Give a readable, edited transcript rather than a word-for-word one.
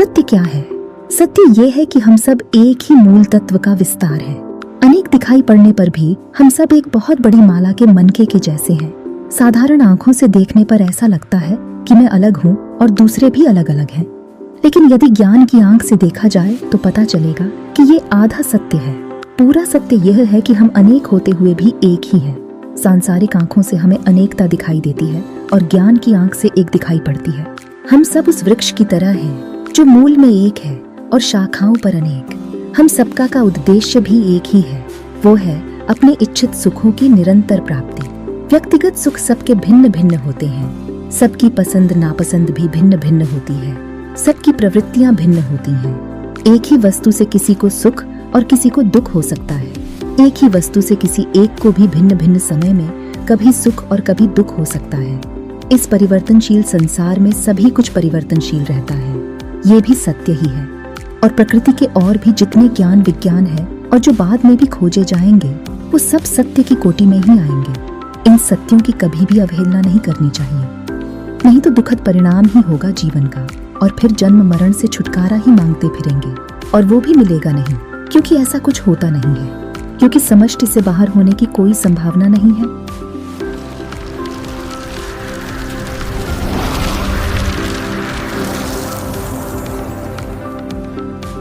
सत्य क्या है? सत्य ये है कि हम सब एक ही मूल तत्व का विस्तार है। अनेक दिखाई पड़ने पर भी हम सब एक बहुत बड़ी माला के मनके के जैसे हैं। साधारण आंखों से देखने पर ऐसा लगता है कि मैं अलग हूँ और दूसरे भी अलग अलग हैं। लेकिन यदि ज्ञान की आंख से देखा जाए तो पता चलेगा कि ये आधा सत्य है। पूरा सत्य यह है कि हम अनेक होते हुए भी एक ही हैं। सांसारिक आंखों से हमें अनेकता दिखाई देती है और ज्ञान की आंख से एक दिखाई पड़ती है। हम सब उस वृक्ष की तरह हैं जो मूल में एक है और शाखाओं पर अनेक। हम सबका का उद्देश्य भी एक ही है, वो है अपने इच्छित सुखों की निरंतर प्राप्ति। व्यक्तिगत सुख सबके भिन्न भिन्न होते हैं। सबकी पसंद नापसंद भी भिन्न भिन्न होती है। सबकी प्रवृत्तियां भिन्न होती हैं। एक ही वस्तु से किसी को सुख और किसी को दुख हो सकता है। एक ही वस्तु से किसी एक को भी भिन्न भिन्न समय में कभी सुख और कभी दुख हो सकता है। इस परिवर्तनशील संसार में सभी कुछ परिवर्तनशील रहता है। ये भी सत्य ही है। और प्रकृति के और भी जितने ज्ञान विज्ञान है और जो बाद में भी खोजे जाएंगे, वो सब सत्य की कोटि में ही आएंगे। इन सत्यों की कभी भी अवहेलना नहीं करनी चाहिए, नहीं तो दुखद परिणाम ही होगा जीवन का। और फिर जन्म मरण से छुटकारा ही मांगते फिरेंगे और वो भी मिलेगा नहीं, क्योंकि ऐसा कुछ होता नहीं है। क्योंकि समष्टि से बाहर होने की कोई संभावना नहीं है।